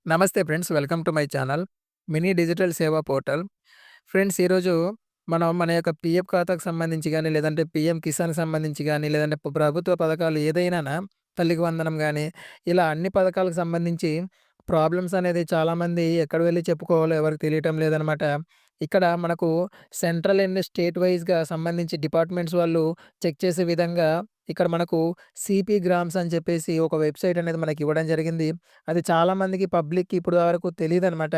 నమస్తే friends. Welcome to my channel. Mini digital సేవా portal. Friends ఈరోజు మనం మన యొక్క పీఎఫ్ ఖాతాకు సంబంధించి గాని, లేదంటే పీఎం కిసాన్‌కి సంబంధించి గాని, లేదంటే ప్రభుత్వ పథకాలు ఏదైనానా తల్లికి వందనం గాని, ఇలా అన్ని పథకాలకు సంబంధించి ప్రాబ్లమ్స్ అనేది చాలామంది ఎక్కడ వెళ్లి చెప్పుకోవాలో ఎవరికీ తెలియటం లేదనమాట. ఇక్కడ మనకు సెంట్రల్ అండ్ స్టేట్ వైస్‌గా సంబంధించి డిపార్ట్‌మెంట్స్ వాళ్ళు చెక్ చేసే విధంగా ఇక్కడ మనకు సీపీ గ్రామ్స్ అని చెప్పేసి ఒక వెబ్‌సైట్ అనేది మనకి ఇవ్వడం జరిగింది. అది చాలామందికి పబ్లిక్‌కి ఇప్పటి వరకు తెలీదనమాట.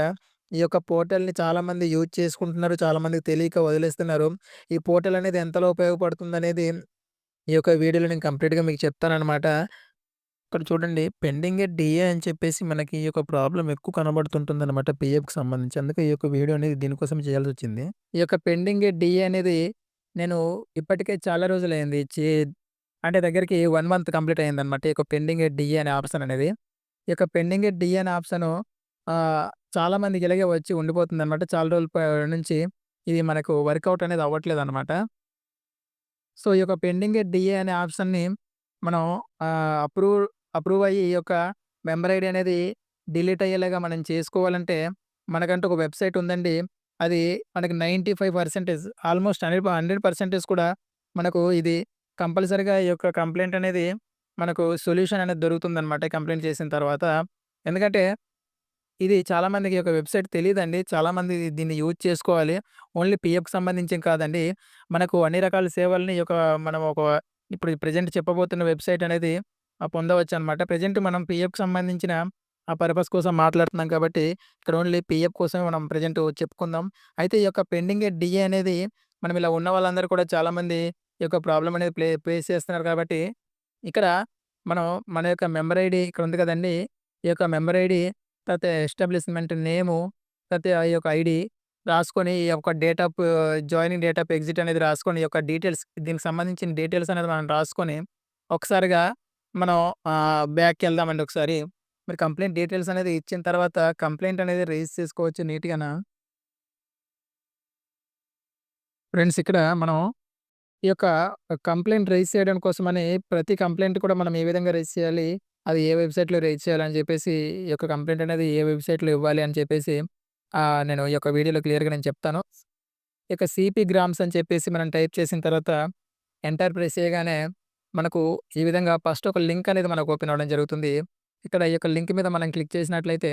ఈ యొక్క పోర్టల్‌ని చాలామంది యూజ్ చేసుకుంటున్నారు. చాలామందికి తెలియక వదిలేస్తున్నారు. ఈ పోర్టల్ అనేది ఎంతలా ఉపయోగపడుతుందనేది ఈ యొక్క వీడియోలో నేను కంప్లీట్‌గా మీకు చెప్తాననమాట. ఇక్కడ చూడండి పెండింగ్ ఎట్ డీఏ అని చెప్పేసి మనకి ఈ యొక్క ప్రాబ్లమ్ ఎక్కువ కనబడుతుంటుందనమాట పీఎఫ్‌కి సంబంధించి. అందుకే ఈ యొక్క వీడియో అనేది దీనికోసమే చేయాల్సొచ్చింది. ఈ యొక్క పెండింగ్ ఎట్ డీఏ అనేది నేను ఇప్పటికే చాలా రోజులైంది. అంటే దగ్గరికి 1 మంత్ కంప్లీట్ అయిందనమాట. ఈ యొక్క పెండింగ్ ఎట్ డీఏ అనే ఆప్షన్ అనేది. ఈ యొక్క పెండింగ్ ఎట్ డీఏ అనే ఆప్షను చాలా మందికి ఇలాగే వచ్చి ఉండిపోతుందనమాట. చాలా రోజుల నుంచి ఇది మనకు వర్కౌట్ అనేది అవ్వట్లేదనమాట. సో, ఈ యొక్క పెండింగ్ ఎట్ డీఏ అనే ఆప్షన్‌ని మనం అప్రూవ్ అప్రూవ్ అయ్యి ఈ యొక్క మెంబర్ ఐడీ అనేది డిలీట్ అయ్యేలాగా మనం చేసుకోవాలంటే, మనకంటూ ఒక వెబ్‌సైట్ ఉందండి. అది మనకి 95% ఆల్మోస్ట్ 100% కూడా మనకు ఇది కంపల్సరీగా ఈ యొక్క కంప్లెయింట్ అనేది మనకు సొల్యూషన్ అనేది దొరుకుతుందనమాట కంప్లెయింట్ చేసిన తర్వాత. ఎందుకంటే ఇది చాలామందికి ఈ యొక్క వెబ్‌సైట్ తెలీదండి. చాలామంది దీన్ని యూజ్ చేసుకోవాలి. ఓన్లీ పీఎఫ్‌కి సంబంధించి కాదండి. మనకు అన్ని రకాల సేవల్ని ఈ యొక్క మనం ఇప్పుడు ప్రెజెంట్ చెప్పబోతున్న వెబ్‌సైట్ అనేది పొందవచ్చనమాట. ప్రెజెంట్ మనం పీఎఫ్‌కి సంబంధించిన ఆ పర్పస్ కోసం మాట్లాడుతున్నాం కాబట్టి, ఇక్కడ ఓన్లీ పీఎఫ్ కోసమే మనం ప్రెజెంట్ చెప్పుకుందాం. అయితే ఈ యొక్క పెండింగ్ డీఏ అనేది మనం ఇలా ఉన్న వాళ్ళందరూ కూడా చాలామంది ఈ యొక్క ప్రాబ్లమ్ అనేది ఫేస్ చేస్తున్నారు కాబట్టి, ఇక్కడ మనం మన యొక్క మెంబర్ ఐడీ ఇక్కడ ఉంది కదండీ! ఈ యొక్క మెంబర్ ఐడీ తర్వాత ఎస్టాబ్లిష్‌మెంట్ నేము, తర్వాత ఈ యొక్క ఐడీ రాసుకొని, ఈ యొక్క జాయినింగ్ డేట్ ఆఫ్ ఎగ్జిట్ అనేది రాసుకొని, ఈ యొక్క డీటెయిల్స్ దీనికి సంబంధించిన డీటెయిల్స్ అనేది మనం రాసుకొని, ఒకసారిగా మనం బ్యాక్‌కెళ్దామండి ఒకసారి. మీరు కంప్లెయింట్ డీటెయిల్స్ అనేది ఇచ్చిన తర్వాత కంప్లెయింట్ అనేది రైజ్ చేసుకోవచ్చు నీట్‌గాన. ఫ్రెండ్స్ ఇక్కడ మనం ఈ యొక్క కంప్లెయింట్ రైజ్ చేయడం కోసమని ప్రతి కంప్లెయింట్ కూడా మనం ఏ విధంగా రైజ్ చేయాలి? అది ఏ వెబ్‌సైట్‌లో రైజ్ చేయాలని చెప్పేసి, ఈ యొక్క కంప్లెయింట్ అనేది ఏ వెబ్‌సైట్‌లో ఇవ్వాలి అని చెప్పేసి నేను ఈ యొక్క వీడియోలో క్లియర్‌గా నేను చెప్తాను. ఇక సీపీ గ్రామ్స్ అని చెప్పేసి మనం టైప్ చేసిన తర్వాత ఎంటర్ ప్రెస్ చేయగానే మనకు ఈ విధంగా ఫస్ట్ ఒక లింక్ అనేది మనకు ఓపెన్ అవ్వడం జరుగుతుంది. ఇక్కడ ఈ యొక్క లింక్ మీద మనం క్లిక్ చేసినట్లయితే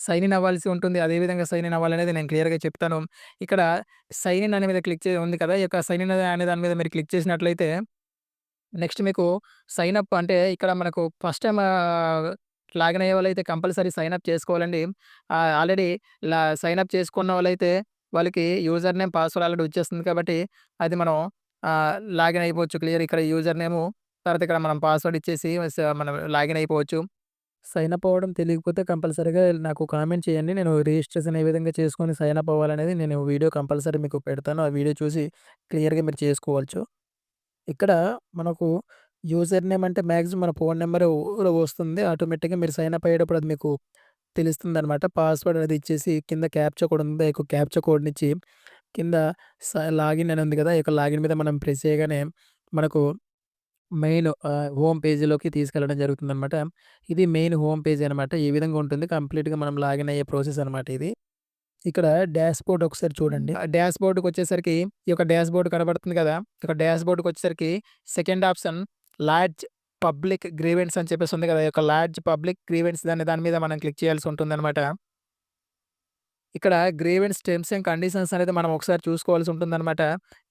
సైన్ ఇన్ అవ్వాల్సి ఉంటుంది. అదే విధంగా సైన్ ఇన్ అవ్వాలనేది నేను క్లియర్‌గా చెప్తాను. ఇక్కడ సైన్ ఇన్ అనే మీద క్లిక్ ఉంది కదా! ఈ యొక్క సైన్ ఇన్ అనే దాని మీద మీరు క్లిక్ చేసినట్లయితే నెక్స్ట్ మీకు సైన్ అప్ అంటే ఇక్కడ మనకు ఫస్ట్ టైమ్ లాగిన్ అయ్యే వాళ్ళైతే కంపల్సరీ సైన్ అప్ చేసుకోవాలండి. ఆల్రెడీ సైన్ అప్ చేసుకున్న వాళ్ళైతే వాళ్ళకి యూజర్ నేమ్, పాస్వర్డ్ ఆల్రెడీ వచ్చేస్తుంది కాబట్టి అది మనం లాగిన్ అయిపోవచ్చు. క్లియర్ ఇక్కడ యూజర్ నేము తర్వాత ఇక్కడ మనం పాస్వర్డ్ ఇచ్చేసి మనం లాగిన్ అయిపోవచ్చు. సైన్ అప్ అవ్వడం తెలియకపోతే కంపల్సరీగా నాకు కామెంట్ చేయండి. నేను రిజిస్ట్రేషన్ ఏ విధంగా చేసుకొని సైన్ అప్ అవ్వాలనేది నేను వీడియో కంపల్సరీ మీకు పెడతాను. ఆ వీడియో చూసి క్లియర్‌గా మీరు చేసుకోవచ్చు. ఇక్కడ మనకు యూజర్ నేమ్ అంటే మాక్సిమం మన ఫోన్ నంబర్ వస్తుంది. ఆటోమేటిక్‌గా మీరు సైన్ అప్ అయ్యేటప్పుడు అది మీకు తెలుస్తుందనమాట. పాస్వర్డ్ అనేది ఇచ్చేసి కింద క్యాప్చా కోడ్ ఉంది. ఆ క్యాప్చా కోడ్‌నిచ్చి కింద లాగిన్ అని ఉంది కదా! ఈ యొక్క లాగిన్ మీద మనం ప్రెస్ చేయగానే మనకు మెయిన్ హోమ్ పేజీలోకి తీసుకెళ్ళడం జరుగుతుందనమాట. ఇది మెయిన్ హోమ్ పేజీ అనమాట. ఈ విధంగా ఉంటుంది. కంప్లీట్‌గా మనం లాగిన్ అయ్యే ప్రాసెస్ అనమాట ఇది. ఇక్కడ డాష్‌బోర్డ్ ఒకసారి చూడండి. డాష్‌బోర్డ్‌కొచ్చేసరికి ఈ యొక్క డాష్‌బోర్డ్ కనబడుతుంది కదా! ఇక డాష్‌బోర్డ్‌కొచ్చేసరికి second option large public grievance అని చెప్పేసి ఉంది కదా! ఈ యొక్క లార్జ్ పబ్లిక్ గ్రీవెన్స్ దాని మీద మనం క్లిక్ చేయాల్సి ఉంటుందనమాట. ఇక్కడ గ్రీవెన్స్ టర్మ్స్ అండ్ కండిషన్స్ అనేది మనం ఒకసారి చూసుకోవాల్సి ఉంటుందనమాట.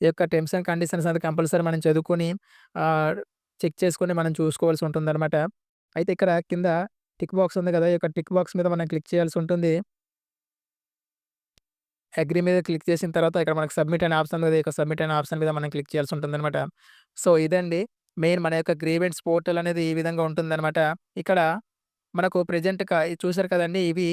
ఈ యొక్క టర్మ్స్ అండ్ కండిషన్స్ అనేది కంపల్సరీ మనం చదువుకొని ఆహ్, చెక్ చేసుకొని మనం చూసుకోవాల్సి ఉంటుందనమాట. అయితే ఇక్కడ కింద టిక్ బాక్స్ ఉంది కదా! ఈ యొక్క టిక్ బాక్స్ మీద మనం క్లిక్ చేయాల్సి ఉంటుంది. అగ్రీ మీద క్లిక్ చేసిన తర్వాత ఇక్కడ మనకు సబ్మిట్ అనే ఆప్షన్ ఉంది. ఇక సబ్మిట్ అనే ఆప్షన్ మీద మనం క్లిక్ చేయాల్సి ఉంటుందనమాట. సో, ఇదండి మెయిన్ మన యొక్క గ్రీవెన్స్ పోర్టల్ అనేది ఈ విధంగా ఉంటుందనమాట. ఇక్కడ మనకు ప్రెజెంట్ చూసారు కదండీ! ఇవి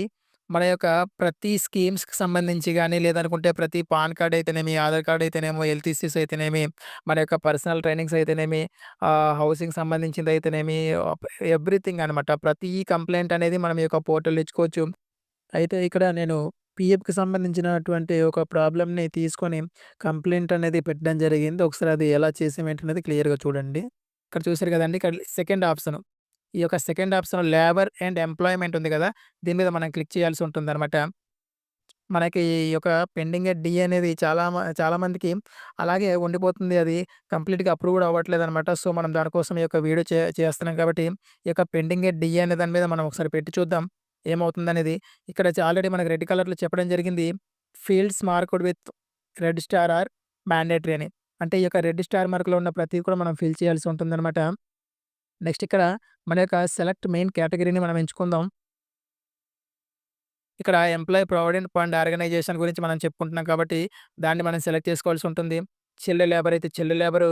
మన యొక్క ప్రతి స్కీమ్స్‌కి సంబంధించి గాని, లేదనుకుంటే ప్రతి పాన్ కార్డ్ అయితేనేమి, ఆధార్ కార్డ్ అయితేనేమో, హెల్త్ ఇష్యూస్ అయితేనేమి, మన యొక్క పర్సనల్ ట్రైనింగ్స్ అయితేనేమి, హౌసింగ్ సంబంధించిందయితేనేమి, ఎవ్రీథింగ్ అనమాట. ప్రతి కంప్లెయింట్ అనేది మనం ఈ యొక్క పోర్టల్‌లో ఇచ్చుకోవచ్చు. అయితే ఇక్కడ నేను పీఎఫ్‌కి సంబంధించినటువంటి ఒక ప్రాబ్లమ్‌ని తీసుకొని కంప్లెయింట్ అనేది పెట్టడం జరిగింది. ఒకసారి అది ఎలా చేసాం ఏంటనేది క్లియర్‌గా చూడండి. ఇక్కడ చూసారు కదండీ! ఇక్కడ సెకండ్ ఆప్షను. ఈ యొక్క second option labour and employment ఉంది గదా! దీని మీద మనం క్లిక్ చేయాల్సి ఉంటుందనమాట. మనకి ఈ యొక్క పెండింగ్ ఎట్ డీ అనేది చాలా మందికి అలాగే ఉండిపోతుంది. అది కంప్లీట్‌గా అప్రూవ్డ్ అవ్వట్లేదనమాట. సో, మనం దానికోసం ఈ యొక్క వీడియో చేస్తున్నాం కాబట్టి, ఈ యొక్క పెండింగ్ ఎట్ డీ అనే దాని మీద మనం ఒకసారి పెట్టి చూద్దాం ఏమవుతుందనేది. ఇక్కడ ఆల్రెడీ మనకు రెడ్ కలర్‌లో చెప్పడం జరిగింది. Fields marked with red star are mandatory అని. అంటే ఈ యొక్క రెడ్ స్టార్ మార్క్‌లో ఉన్న ప్రతిది కూడా మనం ఫిల్ చేయాల్సి ఉంటుందనమాట. నెక్స్ట్ ఇక్కడ మన యొక్క సెలెక్ట్ మెయిన్ కేటగరీని మనం ఎంచుకుందాం. ఇక్కడ ఎంప్లాయీ ప్రొవిడెంట్ ఫండ్ ఆర్గనైజేషన్ గురించి మనం చెప్పుకుంటున్నాం కాబట్టి, దాన్ని మనం సెలెక్ట్ చేసుకోవాల్సి ఉంటుంది. చైల్డ్ లేబర్ అయితే child labour,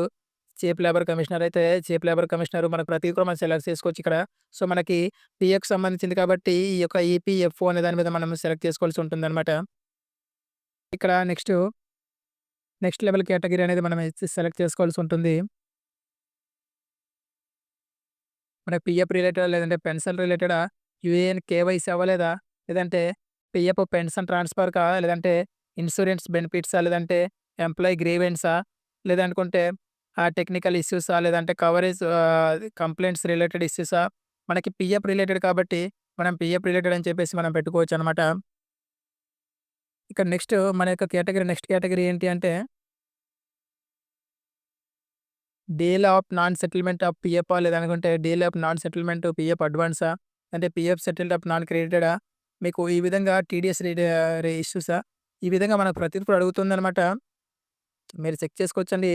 chief labour commissioner అయితే చీఫ్ లేబర్ కమిషనర్ మనకు ప్రతిది కూడా మనం సెలెక్ట్ చేసుకోవచ్చు ఇక్కడ. సో, మనకి పీఎఫ్‌కి సంబంధించింది కాబట్టి, ఈ యొక్క ఈపీఎఫ్ఓ అనే దాని మీద మనం సెలెక్ట్ చేసుకోవాల్సి ఉంటుందనమాట. ఇక్కడ నెక్స్ట్ లెవెల్ కేటగరీ అనేది మనం సెలెక్ట్ చేసుకోవాల్సి ఉంటుంది. మనకి పీఎఫ్ రిలేటెడా? లేదంటే పెన్షన్ రిలేటెడా? యూఏఎన్ కేవైసీ అవ్వలేదా? లేదంటే పీఎఫ్ పెన్షన్ ట్రాన్స్‌ఫర్‌కా? లేదంటే ఇన్సూరెన్స్ బెనిఫిట్సా? లేదంటే ఎంప్లాయీ గ్రీవెన్సా? లేదనుకుంటే టెక్నికల్ ఇష్యూసా? లేదంటే కవరేజ్ కంప్లెయింట్స్ రిలేటెడ్ ఇష్యూసా? మనకి పీఎఫ్ రిలేటెడ్ కాబట్టి, మనం పీఎఫ్ రిలేటెడ్ అని చెప్పేసి మనం పెట్టుకోవచ్చనమాట. ఇక మన యొక్క నెక్స్ట్ కేటగరీ ఏంటి అంటే deal of non settlement of పీఎఫా? లేదనుకుంటే deal of non settlement PF అడ్వాన్సా? అంటే పీఎఫ్ సెటిల్డ్ ఆఫ్ నాన్ క్రెడిటెడా? మీకు ఈ విధంగా టీడీఎస్ ఇష్యూసా? ఈ విధంగా మనకు ప్రతిది కూడా అడుగుతుందనమాట. మీరు చెక్ చేసుకోవచ్చండి.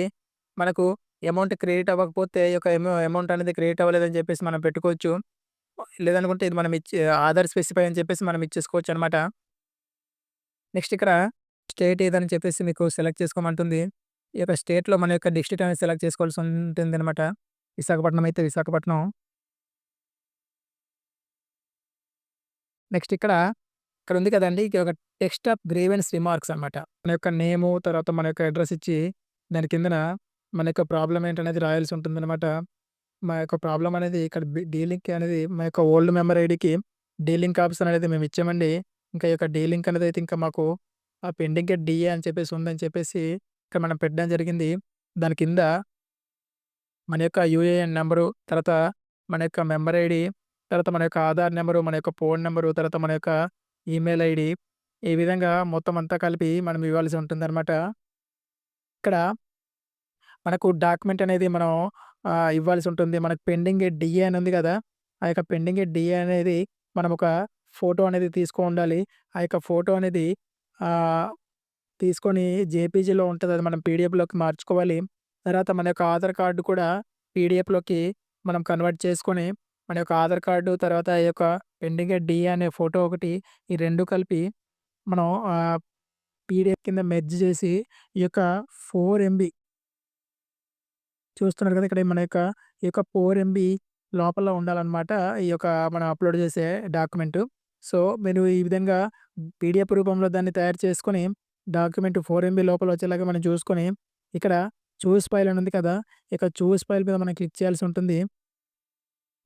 మనకు అమౌంట్ క్రెడిట్ అవ్వకపోతే ఈ యొక్క అమౌంట్ అనేది క్రెడిట్ అవ్వలేదని చెప్పేసి మనం పెట్టుకోవచ్చు. లేదనుకుంటే ఇది మనం ఆధార్ స్పెసిఫై అని చెప్పేసి మనం ఇచ్చేసుకోవచ్చనమాట. నెక్స్ట్ ఇక్కడ స్టేట్ ఏదని చెప్పేసి మీకు సెలెక్ట్ చేసుకోమంటుంది. ఈ యొక్క స్టేట్‌లో మన యొక్క డిస్ట్రిక్ట్ అనేది సెలెక్ట్ చేసుకోవాల్సి ఉంటుందనమాట. విశాఖపట్నం అయితే విశాఖపట్నం. నెక్స్ట్ ఇక్కడ ఉంది కదండీ! ఇక్కడ ఒక టెక్స్ట్ ఆఫ్ గ్రీవెన్స్ రిమార్క్స్ అనమాట. మన యొక్క నేము, తర్వాత మన యొక్క అడ్రెస్ ఇచ్చి, దాని కిందన మన యొక్క ప్రాబ్లమ్ ఏంటనేది రాయాల్సి ఉంటుందనమాట. మా యొక్క ప్రాబ్లమ్ అనేది ఇక్కడ డీలింక్ అనేది మా యొక్క ఓల్డ్ మెంబర్ ఐడీకి డీలింక్ ఆప్షన్ అనేది మేము ఇచ్చామండి. ఇంకా ఈ యొక్క డీలింక్ అనేది అయితే ఇంకా మాకు పెండింగ్ ఎట్ డీఏ అని చెప్పేసి ఉందని చెప్పేసి ఇక్కడ మనం పెట్టడం జరిగింది. దాని కింద మన యొక్క యూఏఎన్ నంబరు, తర్వాత మన యొక్క మెంబర్ ఐడీ, తర్వాత మన యొక్క ఆధార్ నంబరు, మన యొక్క ఫోన్ నంబరు, తర్వాత మన యొక్క ఈమెయిల్ ఐడీ, ఈ విధంగా మొత్తం అంతా కలిపి మనం ఇవ్వాల్సి ఉంటుందనమాట. ఇక్కడ మనకు డాక్యుమెంట్ అనేది మనం ఇవ్వాల్సి ఉంటుంది. మనకు పెండింగ్ డీఏ అని ఉంది గదా! ఆ యొక్క పెండింగ్ డీఏ అనేది మనం ఒక ఫోటో అనేది ఉండాలి. ఆ యొక్క ఫోటో అనేది ఆహ్, తీసుకొని జేపీజీలో ఉంటది. అది మనం పీడీఎఫ్‌లోకి మార్చుకోవాలి. తర్వాత మన యొక్క ఆధార్ కార్డ్ కూడా పీడీఎఫ్‌లోకి మనం కన్వర్ట్ చేసుకొని, మన యొక్క ఆధార్ కార్డు, తర్వాత ఈ యొక్క పెండింగ్ డీఏ అనే ఫోటో ఒకటి, ఈ 2 కలిపి మనం పీడీఎఫ్ కింద మెర్జ్ చేసి, ఈ యొక్క 4 ఎంబీ చూస్తున్నారు కదా! ఇక్కడ మన యొక్క ఈ యొక్క 4 ఎంబీ లోపల ఉండాలనమాట. ఈ యొక్క మనం అప్‌లోడ్ చేసే డాక్యుమెంటు. సో, మీరు ఈ విధంగా పీడీఎఫ్ రూపంలో దాన్ని తయారు చేసుకొని, డాక్యుమెంట్ 4 ఎంబీ లోపల వచ్చేలాగా మనం చూసుకొని, ఇక్కడ చూస్ ఫైల్ అని ఉంది కదా! ఇక చూస్ ఫైల్ మీద మనం క్లిక్ చేయాల్సి ఉంటుంది.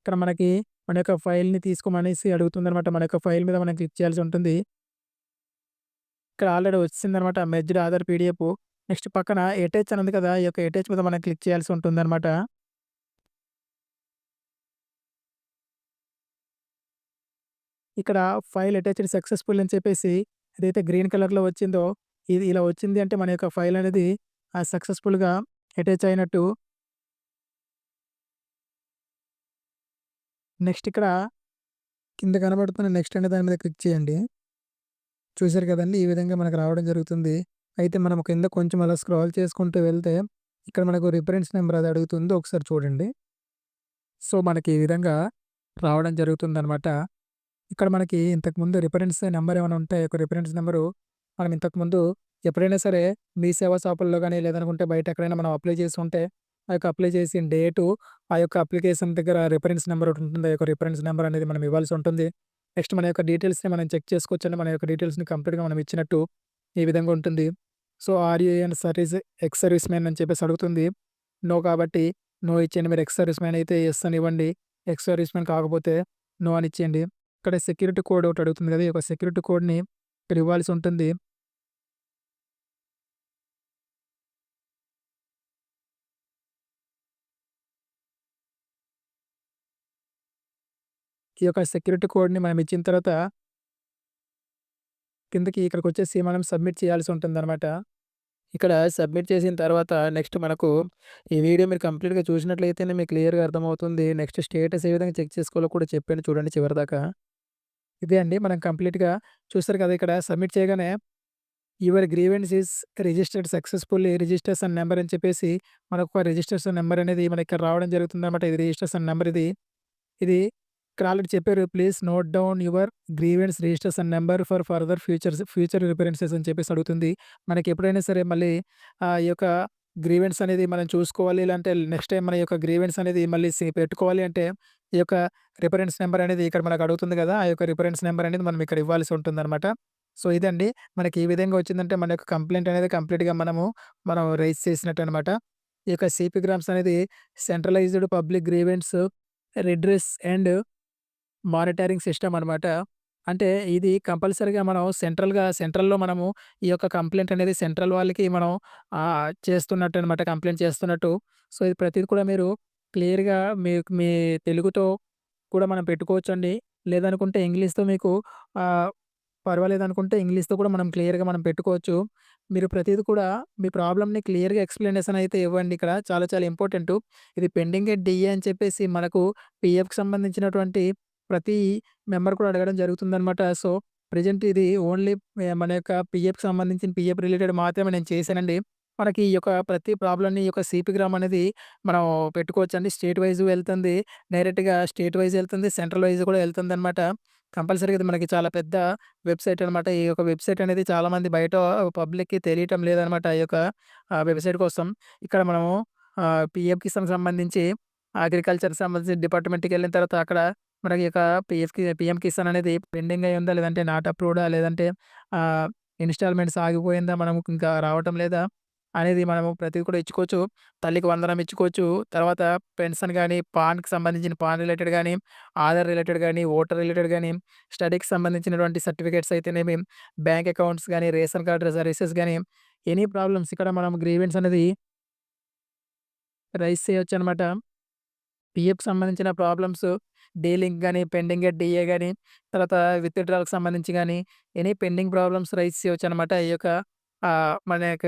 ఇక్కడ మనకి మన యొక్క ఫైల్‌ని తీసుకోమనేసి అడుగుతుందనమాట. మన యొక్క ఫైల్ మీద మనం క్లిక్ చేయాల్సి ఉంటుంది. ఇక్కడ ఆల్రెడీ వచ్చిసిందనమాట. Merged Aadhaar PDF. నెక్స్ట్ పక్కన అటాచ్ అని ఉంది కదా! ఈ యొక్క అటాచ్ మీద మనం క్లిక్ చేయాల్సి ఉంటుందనమాట. ఇక్కడ ఫైల్ అటాచ్డ్ సక్సెస్‌ఫుల్ అని చెప్పేసి ఏదైతే గ్రీన్ కలర్‌లో వచ్చిందో, ఇది ఇలా వచ్చింది అంటే మన యొక్క ఫైల్ అనేది సక్సెస్‌ఫుల్‌గా అటాచ్ అయినట్టు. నెక్స్ట్ కింద కనబడుతున్న నెక్స్ట్ అనే దాని మీద క్లిక్ చేయండి. చూసారు కదండీ! ఈ విధంగా మనకు రావడం జరుగుతుంది. అయితే మనం కింద కొంచెం అలా స్క్రాల్ చేసుకుంటూ వెళ్తే, ఇక్కడ మనకు రిఫరెన్స్ నంబర్ అది అడుగుతుంది. ఒకసారి చూడండి. సో, మనకి ఈ విధంగా రావడం జరుగుతుందనమాట. ఇక్కడ మనకి ఇంతకుముందు రిఫరెన్స్ నంబర్ ఏమైనా ఉంటే, ఒక రిఫరెన్స్ నంబరు మనం ఇంతకుముందు ఎప్పుడైనా సరే మీ సేవా షాపుల్లో గాని, లేదనుకుంటే బయట ఎక్కడైనా మనం అప్లై చేసి ఉంటే, ఆ యొక్క అప్లై చేసిన డేటు, ఆ యొక్క అప్లికేషన్ దగ్గర రిఫరెన్స్ నంబర్ ఒకటి ఉంటుంది. ఆ యొక్క రిఫరెన్స్ నంబర్ అనేది మనం ఇవ్వాల్సి ఉంటుంది. నెక్స్ట్ మన యొక్క డీటెయిల్స్‌ని మనం చెక్ చేసుకోవచ్చండి. మన యొక్క డీటెయిల్స్‌ని కంప్లీట్‌గా మనం ఇచ్చినట్టు ఈ విధంగా ఉంటుంది. So, are you an service ex service man అని చెప్పేసి అడుగుతుంది. నో కాబట్టి నో ఇచ్చేయండి. మీరు ఎక్స్ సర్వీస్ మ్యాన్ అయితే యెస్ అని ఇవ్వండి. ఎక్స్ సర్వీస్ మ్యాన్ కాకపోతే నో అని ఇచ్చేయండి. ఇక్కడ సెక్యూరిటీ కోడ్ ఒకటి అడుగుతుంది కదా! ఈ యొక్క సెక్యూరిటీ కోడ్‌ని ఇక్కడ ఇవ్వాల్సి ఉంటుంది. ఈ యొక్క సెక్యూరిటీ కోడ్‌ని మనం ఇచ్చిన తర్వాత కిందకి ఇక్కడికొచ్చేసి మనం సబ్మిట్ చేయాల్సి ఉంటుందనమాట. ఇక్కడ సబ్మిట్ చేసిన తర్వాత నెక్స్ట్ మనకు ఈ వీడియో మీరు కంప్లీట్‌గా చూసినట్లయితేనే మీకు క్లియర్‌గా అర్థమవుతుంది. నెక్స్ట్ స్టేటస్ ఏ విధంగా చెక్ చేసుకోవాలో కూడా చెప్పాను చూడండి చివరిదాకా. ఇదే అండి మనం కంప్లీట్‌గా చూసారు కదా! ఇక్కడ సబ్మిట్ చేయగానే your grievance is registered successfully registration number అని చెప్పేసి మనకొక రిజిస్ట్రేషన్ నంబర్ అనేది మనకిక్కడ రావడం జరుగుతుందనమాట. ఇది రిజిస్ట్రేషన్ నంబర్ ఇది. ఇది ఇక్కడ ఆల్రెడీ చెప్పారు. Please note down your grievance registration number for further future references అని చెప్పేసి అడుగుతుంది. మనకి ఎప్పుడైనా సరే మళ్ళీ ఈ యొక్క గ్రీవెన్స్ అనేది మనం చూసుకోవాలి. ఇలాంటే నెక్స్ట్ టైమ్ మన యొక్క గ్రీవెన్స్ అనేది మళ్ళీ పెట్టుకోవాలి అంటే ఈ యొక్క రిఫరెన్స్ నంబర్ అనేది ఇక్కడ మనకు అడుగుతుంది కదా! ఆ యొక్క రిఫరెన్స్ నంబర్ అనేది మనం ఇక్కడ ఇవ్వాల్సి ఉంటుందనమాట. సో, ఇదండి. మనకి ఈ విధంగా వచ్చిందంటే మన యొక్క కంప్లెయింట్ అనేది కంప్లీట్‌గా మనం రైజ్ చేసినట్టనమాట. ఈ యొక్క సీపీ గ్రామ్స్ అనేది centralised public grievance redress and monitoring system అనమాట. అంటే ఇది కంపల్సరీగా మనం సెంట్రల్‌లో మనము ఈ యొక్క కంప్లెయింట్ అనేది సెంట్రల్ వాళ్ళకి మనం చేస్తున్నట్టనమాట. కంప్లెయింట్ చేస్తున్నట్టు. సో, ఇది ప్రతీది కూడా మీరు క్లియర్‌గా మీ తెలుగుతో కూడా మనం పెట్టుకోవచ్చండి. లేదనుకుంటే ఇంగ్లీష్‌తో మీకు ఆహ్, పర్వాలేదనుకుంటే ఇంగ్లీష్‌తో కూడా మనం క్లియర్‌గా మనం పెట్టుకోవచ్చు. మీరు ప్రతీది కూడా మీ ప్రాబ్లమ్‌ని క్లియర్‌గా ఎక్స్‌ప్లనేషన్ అయితే ఇవ్వండి ఇక్కడ. చాలా చాలా ఇంపార్టెంటు. ఇది పెండింగ్ ఎట్ డీఏ అని చెప్పేసి మనకు పీఎఫ్‌కి సంబంధించినటువంటి ప్రతి మెంబర్ కూడా అడగడం జరుగుతుందనమాట. సో, ప్రెజెంట్ ఇది ఓన్లీ మన యొక్క పీఎఫ్‌కి సంబంధించిన పీఎఫ్ రిలేటెడ్ మాత్రమే నేను చేశానండి. మనకి ఈ యొక్క ప్రతి ప్రాబ్లమ్‌ని ఈ యొక్క సీపీగ్రామ్ అనేది మనం పెట్టుకోవచ్చండి. స్టేట్ వైస్ వెళ్తుంది. డైరెక్ట్‌గా స్టేట్ వైస్ ఎళ్తుంది. సెంట్రల్ వైస్ కూడా ఎళ్తుందనమాట. కంపల్సరీగా ఇది మనకి చాలా పెద్ద వెబ్‌సైట్ అనమాట. ఈ యొక్క వెబ్‌సైట్ అనేది చాలామంది బయట పబ్లిక్‌కి తెలియటం లేదనమాట. ఈ యొక్క వెబ్‌సైట్ కోసం. ఇక్కడ మనము పీఎం కిసాన్‌కి సంబంధించి అగ్రికల్చర్‌కి సంబంధించిన డిపార్ట్‌మెంట్‌కెళ్ళిన తర్వాత అక్కడ మనకి యొక్క పీఎం కిసాన్ అనేది పెండింగ్ అయ్యి ఉందా? లేదంటే నాట్ అప్రూవ్డా? లేదంటే ఆహ్, ఇన్‌స్టాల్‌మెంట్స్ ఆగిపోయిందా? మనకు ఇంకా రావటం లేదా? అనేది మనము ప్రతిది కూడా ఇచ్చుకోవచ్చు. తల్లికి వందనం ఇచ్చుకోవచ్చు. తర్వాత పెన్షన్ గాని, పాన్‌కి సంబంధించిన పాన్ రిలేటెడ్ గాని, ఆధార్ రిలేటెడ్ గాని, ఓటర్ రిలేటెడ్ గాని, స్టడీకి సంబంధించినటువంటి సర్టిఫికేట్స్ అయితేనేమి, బ్యాంక్ అకౌంట్స్ గాని, రేషన్ కార్డ్ సర్వీసెస్ గాని, ఎనీ ప్రాబ్లమ్స్ ఇక్కడ మనం గ్రీవెన్స్ అనేది రైజ్ చేయొచ్చనమాట. పీఎఫ్‌కి సంబంధించిన ప్రాబ్లమ్స్ డీలింక్ గాని, పెండింగ్ ఎట్ డీఏ గాని, తర్వాత విత్‌డ్రాల్‌కి సంబంధించి గాని, ఎనీ పెండింగ్ ప్రాబ్లమ్స్ రైజ్ చేయొచ్చనమాట. ఈ యొక్క మన యొక్క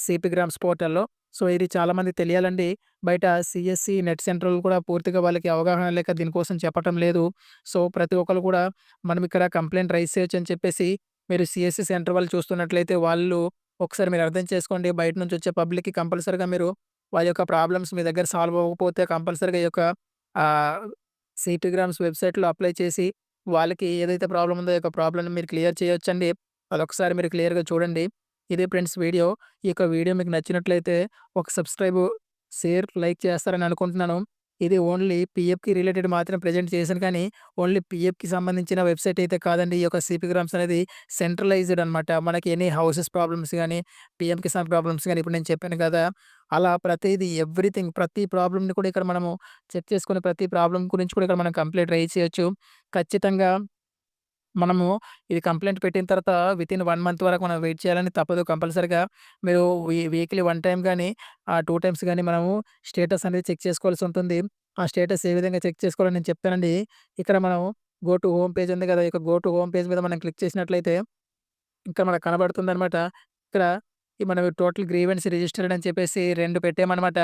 సిపి గ్రామ్స్ పోర్టల్‌లో. సో, ఇది చాలా మందికి తెలియాలండి. బయట సీఎస్‌సి, నెట్ సెంట్రల్ కూడా పూర్తిగా వాళ్ళకి అవగాహన లేక దీనికోసం చెప్పటం లేదు. సో, ప్రతి ఒక్కళ్ళు కూడా మనం ఇక్కడ కంప్లెయింట్ రైజ్ చేయొచ్చని చెప్పేసి మీరు సీఎస్‌సి సెంటర్ వాళ్ళు చూస్తున్నట్లయితే వాళ్ళు ఒకసారి మీరు అర్థం చేసుకోండి. బయట నుంచి వచ్చే పబ్లిక్‌కి కంపల్సరీగా మీరు వాళ్ళ యొక్క ప్రాబ్లమ్స్ మీ దగ్గర సాల్వ్ అవ్వకపోతే కంపల్సరీగా ఈ యొక్క ఆహ్, సిటీ గ్రామ్స్ వెబ్‌సైట్‌లో అప్లై చేసి వాళ్ళకి ఏదైతే ప్రాబ్లమ్ ఉందో, ఆ యొక్క ప్రాబ్లమ్‌ని మీరు క్లియర్ చేయొచ్చండి. అదొకసారి మీరు క్లియర్‌గా చూడండి. ఇదే ఫ్రెండ్స్ వీడియో. ఈ యొక్క వీడియో మీకు నచ్చినట్లయితే ఒక సబ్‌స్క్రైబు, షేర్, లైక్ చేస్తారని అనుకుంటున్నాను. ఇది ఓన్లీ పీఎఫ్‌కి రిలేటెడ్ మాత్రమే ప్రెజెంట్ చేశాను కానీ, ఓన్లీ పీఎఫ్‌కి సంబంధించిన వెబ్‌సైట్ అయితే కాదండి. ఈ యొక్క సిపి గ్రామ్స్ అనేది సెంట్రలైజ్డ్ అనమాట. మనకి ఎనీ హౌసెస్ ప్రాబ్లమ్స్ గాని, పీఎం కిసాన్ ప్రాబ్లమ్స్ గాని ఇప్పుడు నేను చెప్పాను కదా! అలా ప్రతీది ఎవ్రీథింగ్ ప్రతి ప్రాబ్లమ్‌ని కూడా ఇక్కడ మనము చెక్ చేసుకొని ప్రతి ప్రాబ్లమ్ గురించి కూడా ఇక్కడ మనం కంప్లెయింట్ రైజ్ చేయొచ్చు. ఖచ్చితంగా మనము ఇది కంప్లెయింట్ పెట్టిన తర్వాత వితిన్ 1 మంత్ వరకు మనం వెయిట్ చేయాలని తప్పదు. కంపల్సరీగా మీరు వీక్లీ 1 టైమ్ గాని, 2 టైమ్స్ గాని మనము స్టేటస్ అనేది చెక్ చేసుకోవాల్సి ఉంటుంది. ఆ స్టేటస్ ఏ విధంగా చెక్ చేసుకోవాలో నేను చెప్తానండి. ఇక్కడ మనం గో టు హోమ్ పేజ్ ఉంది కదా! ఇక గో టు హోమ్ పేజ్ మీద మనం క్లిక్ చేసినట్లయితే ఇక్కడ మనకు కనబడుతుందనమాట. ఇక్కడ మనం టోటల్ గ్రీవెన్స్ రిజిస్టర్డ్ అని చెప్పేసి 2 పెట్టామనమాట.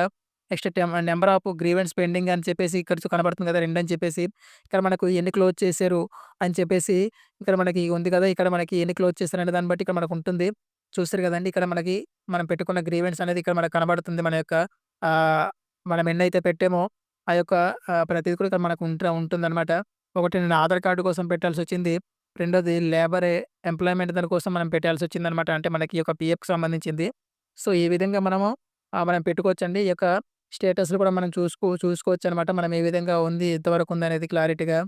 Next number of grievance pending అని చెప్పేసి ఇక్కడ కనబడుతుంది కదా! 2 అని చెప్పేసి. ఇక్కడ మనకు ఎన్ని క్లోజ్ చేశారు అని చెప్పేసి ఇక్కడ మనకి ఉంది కదా! ఇక్కడ మనకి ఎన్ని క్లోజ్ చేశారనే దాన్ని బట్టి ఇక్కడ మనకుంటుంది. చూసారు కదండీ! ఇక్కడ మనకి మనం పెట్టుకున్న గ్రీవెన్స్ అనేది ఇక్కడ మనకు కనబడుతుంది. మన యొక్క ఆహ్, మనం ఎన్నైతే పెట్టామో ఆ యొక్క ప్రతీది కూడా ఇక్కడ మనకు ఉంటుందనమాట. ఒకటి నేను ఆధార్ కార్డ్ కోసం పెట్టాల్సొచ్చింది. రెండోది ఎంప్లాయ్‌మెంట్ దాని కోసం మనం పెట్టాల్సొచ్చిందనమాట. అంటే మనకి ఈ యొక్క పీఎఫ్‌కి సంబంధించింది. సో, ఈ విధంగా మనం పెట్టుకోవచ్చండి. ఈ యొక్క స్టేటస్‌లు కూడా మనం చూసుకోవచ్చనమాట. మనం ఏ విధంగా ఉంది, ఎంతవరకు ఉందనేది క్లారిటీగా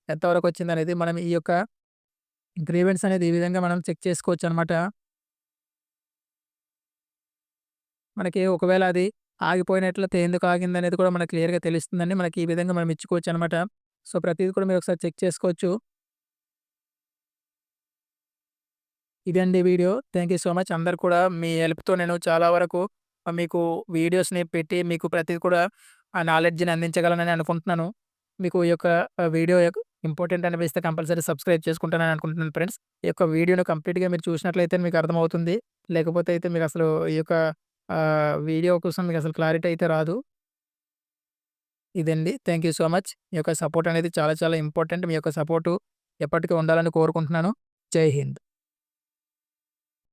ఎంతవరకొచ్చిందనేది మనం ఈ యొక్క గ్రీవెన్స్ అనేది ఈ విధంగా మనం చెక్ చేసుకోవచ్చనమాట. మనకి ఒకవేళ అది ఆగిపోయినట్లయితే ఎందుకు ఆగిందనేది కూడా మనకు క్లియర్‌గా తెలుస్తుందండి. మనకి ఈ విధంగా మనం ఇచ్చుకోవచ్చనమాట. సో, ప్రతీది కూడా మీరొకసారి చెక్ చేసుకోవచ్చు. ఇదండి video. Thank you so much. అందరూ కూడా మీ హెల్ప్‌తో నేను చాలా వరకు మీకు వీడియోస్‌ని పెట్టి మీకు ప్రతిది కూడా ఆ నాలెడ్జ్‌ని అందించగలనని అనుకుంటున్నాను. మీకు ఈ యొక్క వీడియో ఇంపార్టెంట్ అనిపిస్తే కంపల్సరీ సబ్స్క్రైబ్ చేసుకుంటానని అనుకుంటున్నాను ఫ్రెండ్స్. ఈ యొక్క వీడియోను కంప్లీట్‌గా మీరు చూసినట్లయితే మీకు అర్థమవుతుంది. లేకపోతే అయితే మీకసలు ఈ యొక్క వీడియో కోసం మీకసలు క్లారిటీ అయితే రాదు. ఇదండి. Thank you so much. మీ యొక్క సపోర్ట్ అనేది చాలా చాలా ఇంపార్టెంట్. మీ యొక్క సపోర్టు ఎప్పటికి ఉండాలని కోరుకుంటున్నాను. జై హింద్.